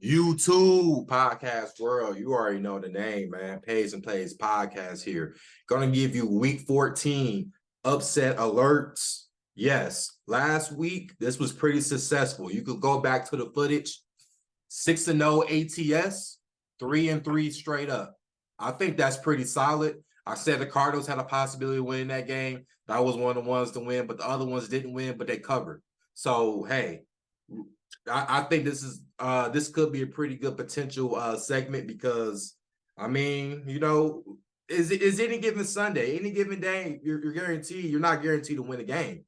YouTube podcast world, you already know the name, man. Pays and Plays podcast here. Gonna give you week 14 upset alerts. Yes, last week this was pretty successful. You could go back to the footage. 6-0 ATS, 3-3 straight up. I think that's pretty solid. I said the Cardinals had a possibility of winning that game. That was one of the ones to win, but the other ones didn't win, but they covered. So hey, I think this could be a pretty good potential segment because I mean, is any given Sunday, any given day, you're not guaranteed to win a game.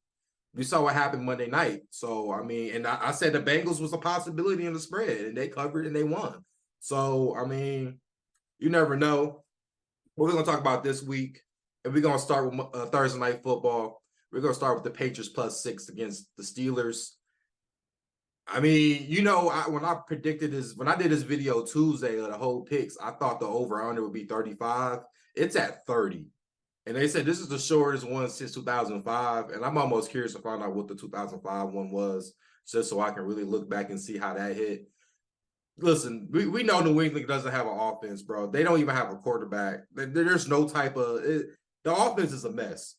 We saw what happened Monday night. So I mean, and I said the Bengals was a possibility in the spread, and they covered and they won. So I mean, you never know. What we're gonna talk about this week, and we're gonna start with Thursday night football. We're gonna start with the Patriots +6 against the Steelers. I mean, when I did this video Tuesday of the whole picks, I thought the over-under would be 35. It's at 30. And they said this is the shortest one since 2005. And I'm almost curious to find out what the 2005 one was, just so I can really look back and see how that hit. Listen, we know New England doesn't have an offense, bro. They don't even have a quarterback. There's no type of the offense is a mess.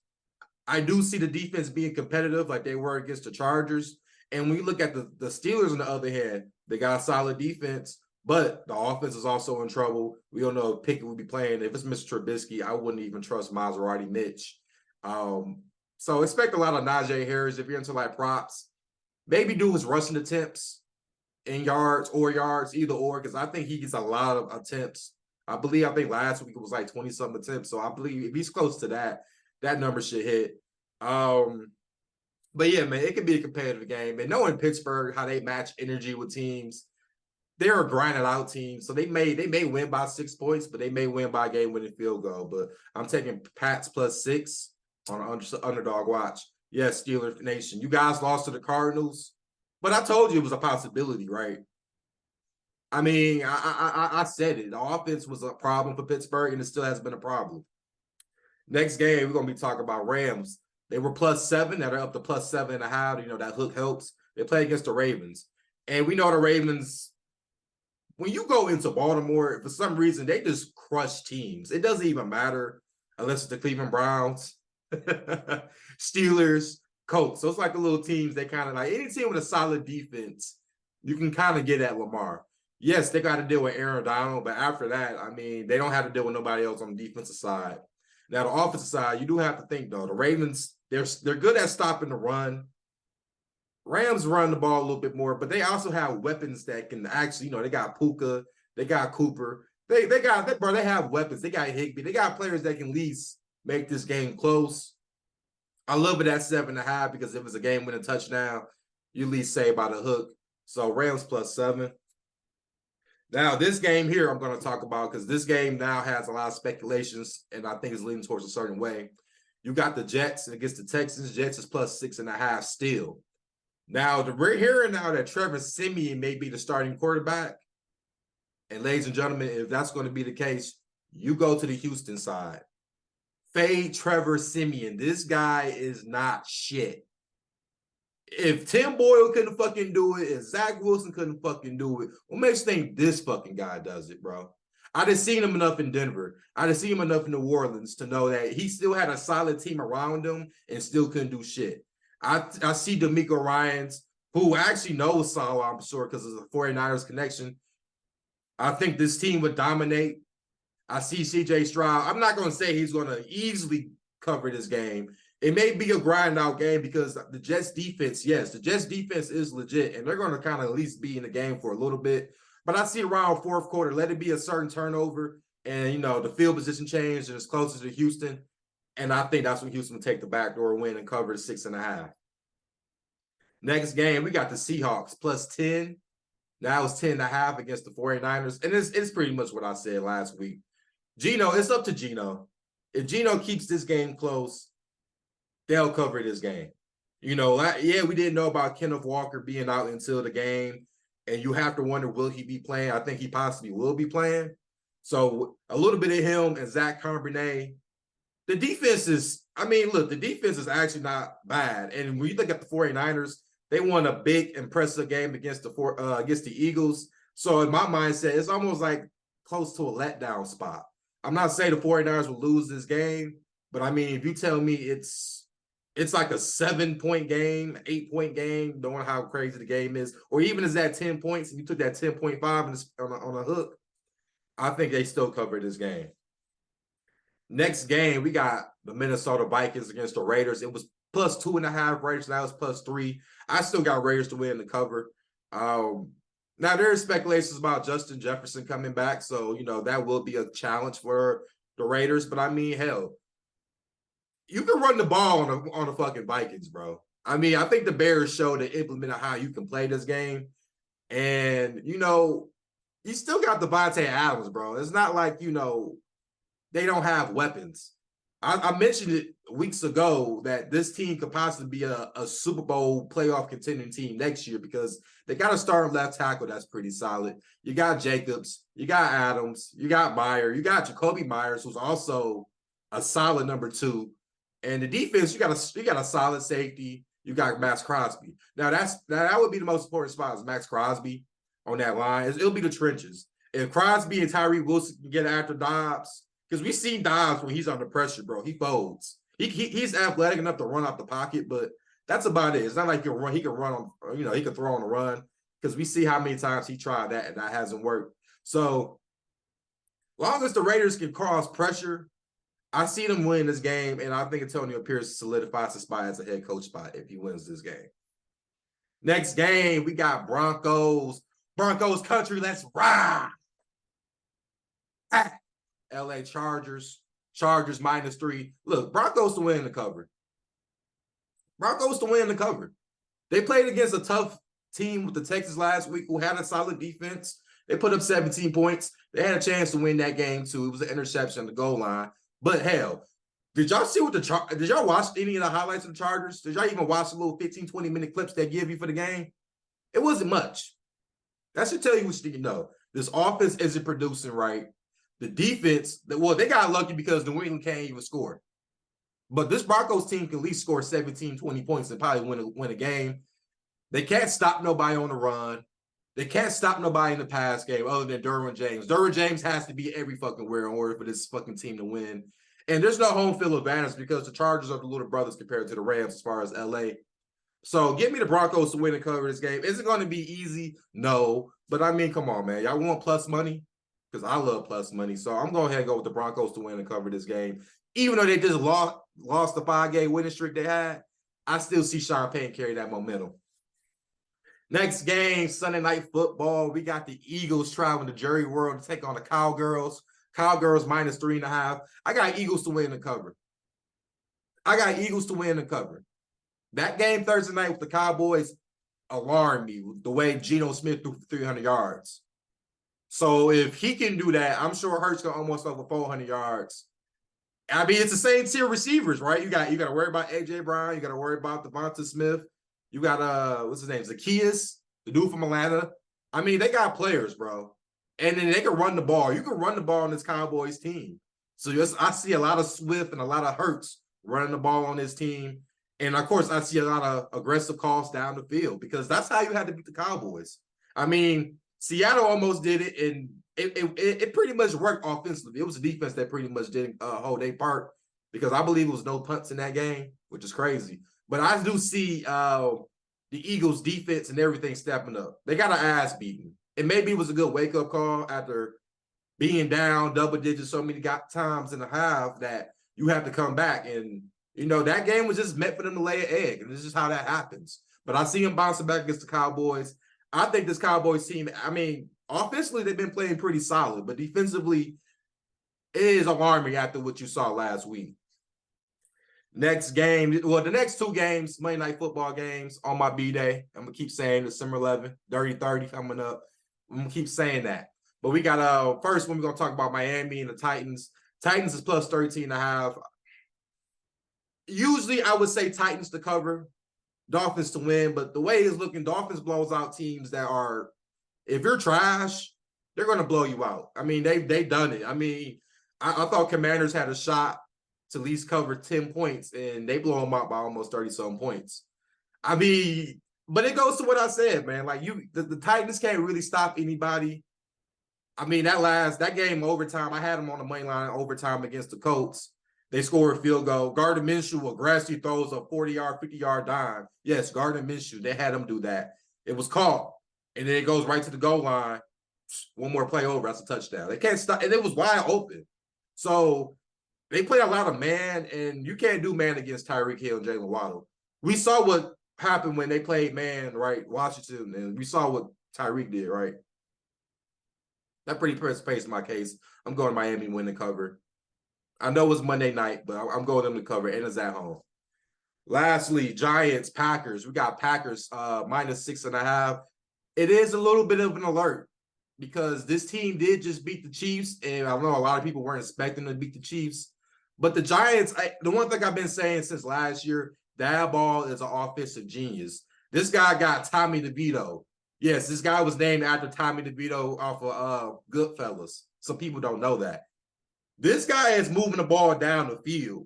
I do see the defense being competitive like they were against the Chargers. And when you look at the Steelers on the other hand, they got a solid defense, but the offense is also in trouble. We don't know if Pickett will be playing. If it's Mr. Trubisky, I wouldn't even trust Maserati Mitch. So expect a lot of Najee Harris if you're into like props. Maybe do his rushing attempts in yards, either or, because I think he gets a lot of attempts. I think last week it was like 20-something attempts. So I believe if he's close to that, that number should hit. But yeah, man, it could be a competitive game. And knowing Pittsburgh, how they match energy with teams, they're a grinded out team. So they may win by 6 points, but they may win by a game-winning field goal. But I'm taking Pats +6 on underdog watch. Yes, Steelers Nation. You guys lost to the Cardinals, but I told you it was a possibility, right? I mean, I said it. The offense was a problem for Pittsburgh, and it still has been a problem. Next game, we're going to be talking about Rams. They were +7. Now they're up to +7.5. That hook helps. They play against the Ravens. And we know the Ravens, when you go into Baltimore, for some reason, they just crush teams. It doesn't even matter unless it's the Cleveland Browns, Steelers, Colts. So it's like the little teams, they kind of like any team with a solid defense, you can kind of get at Lamar. Yes, they got to deal with Aaron Donald, but after that, I mean, they don't have to deal with nobody else on the defensive side. Now, the offensive side, you do have to think, though. The Ravens, they're good at stopping the run. Rams run the ball a little bit more, but they also have weapons that can actually, they got Puka, they got Cooper. They have weapons. They got Higbee. They got players that can at least make this game close. I love it at 7.5 because if it's a game-winning touchdown, you at least say by the hook. So Rams +7. Now, this game here I'm going to talk about because this game now has a lot of speculations, and I think it's leaning towards a certain way. You got the Jets against the Texans. Jets is +6.5 still. Now, we're hearing now that Trevor Siemian may be the starting quarterback. And ladies and gentlemen, if that's going to be the case, you go to the Houston side. Fade Trevor Siemian. This guy is not shit. If Tim Boyle couldn't fucking do it, if Zach Wilson couldn't fucking do it, what makes you think this fucking guy does it, bro? I just seen him enough in Denver. I just seen him enough in New Orleans to know that he still had a solid team around him and still couldn't do shit. I see DeMeco Ryans, who actually knows Salah, I'm sure, because of the 49ers connection. I think this team would dominate. I see CJ Stroud. I'm not going to say he's going to easily cover this game. It may be a grind out game because the Jets defense, yes, the Jets defense is legit, and they're going to kind of at least be in the game for a little bit. But I see around fourth quarter, let it be a certain turnover, and, the field position change, and it's closer to Houston. And I think that's when Houston will take the backdoor win and cover the 6.5. Next game, we got the Seahawks +10. Now it's 10.5 against the 49ers. And it's pretty much what I said last week. Geno, it's up to Geno. If Geno keeps this game close, they'll cover this game. We didn't know about Kenneth Walker being out until the game, and you have to wonder, will he be playing? I think he possibly will be playing. So a little bit of him and Zach Charbonnet. The defense is, the defense is actually not bad. And when you look at the 49ers, they won a big, impressive game against the Eagles. So in my mindset, it's almost like close to a letdown spot. I'm not saying the 49ers will lose this game, but I mean, if you tell me it's like a 7-point game, 8-point game, knowing how crazy the game is, or even is that 10 points and you took that 10.5 on a hook, I think they still cover this game. Next game, we got the Minnesota Vikings against the Raiders. It was plus 2.5 Raiders. Now it's plus 3. I still got Raiders to win the cover. Now there's speculations about Justin Jefferson coming back, so that will be a challenge for the Raiders. But I mean, hell, you can run the ball on the fucking Vikings, bro. I mean, I think the Bears showed and implemented how you can play this game, and you still got Devontae Adams, bro. It's not like they don't have weapons. I mentioned it weeks ago that this team could possibly be a Super Bowl playoff contending team next year because they got a starting left tackle that's pretty solid. You got Jacobs, you got Adams, you got Meyer, you got Jacoby Myers, who's also a solid number 2. And the defense, you got a solid safety. You got Max Crosby. Now that would be the most important spot is Max Crosby on that line. It'll be the trenches. If Crosby and Tyree Wilson can get after Dobbs, because we see Dobbs when he's under pressure, bro, he folds. He's athletic enough to run out the pocket, but that's about it. It's not like he can run on, he can throw on the run because we see how many times he tried that and that hasn't worked. So long as the Raiders can cause pressure, I see them win this game, and I think Antonio Pierce solidifies the spot as a head coach spot if he wins this game. Next game, we got Broncos country. Let's ride. LA Chargers -3. Look, Broncos to win the cover. They played against a tough team with the Texans last week who had a solid defense. They put up 17 points. They had a chance to win that game too. It was an interception on the goal line. But hell, did y'all see did y'all watch any of the highlights of the Chargers? Did y'all even watch the little 15, 20-minute clips they give you for the game? It wasn't much. That should tell you what you need to know. This offense isn't producing right. The defense, they got lucky because New England can't even score. But this Broncos team can at least score 17, 20 points and probably win a game. They can't stop nobody on the run. They can't stop nobody in the pass game other than Derwin James. Derwin James has to be every fucking where in order for this fucking team to win. And there's no home field advantage because the Chargers are the little brothers compared to the Rams as far as LA. So give me the Broncos to win and cover this game. Is it going to be easy? No. But I mean, come on, man. Y'all want plus money? Because I love plus money. So I'm going ahead and go with the Broncos to win and cover this game. Even though they just lost the 5-game winning streak they had, I still see Sean Payton carry that momentum. Next game, Sunday Night Football. We got the Eagles traveling to Jerry World to take on the Cowgirls. Cowgirls -3.5. I got Eagles to win the cover. That game Thursday night with the Cowboys alarmed me with the way Geno Smith threw for 300 yards. So if he can do that, I'm sure Hurts can almost over 400 yards. I mean, it's the same tier receivers, right? You got to worry about A.J. Brown. You got to worry about Devonta Smith. You got, what's his name? Zacchaeus, the dude from Atlanta. I mean, they got players, bro. And then they can run the ball. You can run the ball on this Cowboys team. So I see a lot of Swift and a lot of Hurts running the ball on this team. And, of course, I see a lot of aggressive calls down the field because that's how you had to beat the Cowboys. I mean, Seattle almost did it, and it pretty much worked offensively. It was a defense that pretty much didn't hold their part because I believe it was no punts in that game, which is crazy. But I do see the Eagles' defense and everything stepping up. They got an ass beaten. And maybe it was a good wake-up call after being down double digits so many times in the half that you have to come back. And, that game was just meant for them to lay an egg. And this is how that happens. But I see them bouncing back against the Cowboys. I think this Cowboys team, I mean, offensively, they've been playing pretty solid. But defensively, it is alarming after what you saw last week. Next game, the next 2 games, Monday Night Football games on my B-Day. I'm going to keep saying December 11th, Dirty 30 coming up. I'm going to keep saying that. But we got, first one, we're going to talk about Miami and the Titans. Titans is plus 13.5. Usually, I would say Titans to cover, Dolphins to win. But the way it's looking, Dolphins blows out teams that are, if you're trash, they're going to blow you out. I mean, they've done it. I mean, I thought Commanders had a shot to at least cover 10 points, and they blow them out by almost 30-some points. I mean, But it goes to what I said, man. Like the Titans can't really stop anybody. I mean, that game overtime, I had them on the money line overtime against the Colts. They scored a field goal. Gardner Minshew aggressively throws a 40-yard, 50-yard dime. Yes, Gardner Minshew, they had him do that. It was caught. And then it goes right to the goal line. One more play over, that's a touchdown. They can't stop. And it was wide open. So they play a lot of man, and you can't do man against Tyreek Hill and Jalen Waddle. We saw what happened when they played man, right? Washington, and we saw what Tyreek did, right? That pretty pace my case. I'm going Miami win the cover. I know it's Monday night, but I'm going them to cover, and it's at home. Lastly, Giants, Packers. We got Packers minus 6.5. It is a little bit of an alert because this team did just beat the Chiefs, and I know a lot of people weren't expecting to beat the Chiefs. But the Giants, the one thing I've been saying since last year, Daboll is an offensive genius. This guy got Tommy DeVito. Yes, this guy was named after Tommy DeVito off of Goodfellas. Some people don't know that. This guy is moving the ball down the field.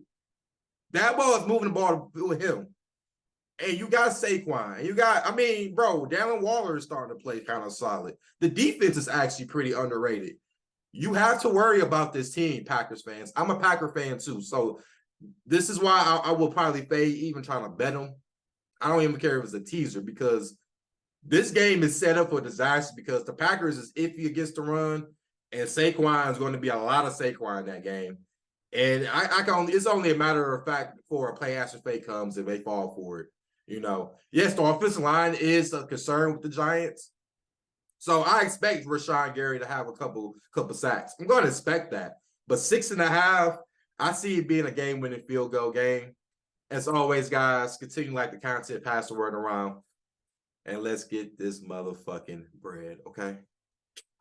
Daboll is moving the ball with him. And you got Saquon. You got, I mean, bro, Darren Waller is starting to play kind of solid. The defense is actually pretty underrated. You have to worry about this team, Packers fans. I'm a Packer fan too. So this is why I will probably fade even trying to bet them. I don't even care if it's a teaser because this game is set up for disaster because the Packers is iffy against the run, and Saquon is going to be a lot of Saquon in that game. And it's only a matter of fact before a play after fake comes and they fall for it. You know, yes, the offensive line is a concern with the Giants. So I expect Rashawn Gary to have a couple sacks. I'm going to expect that. But 6.5, I see it being a game-winning field goal game. As always, guys, continue to like the content, pass the word around, and let's get this motherfucking bread, okay?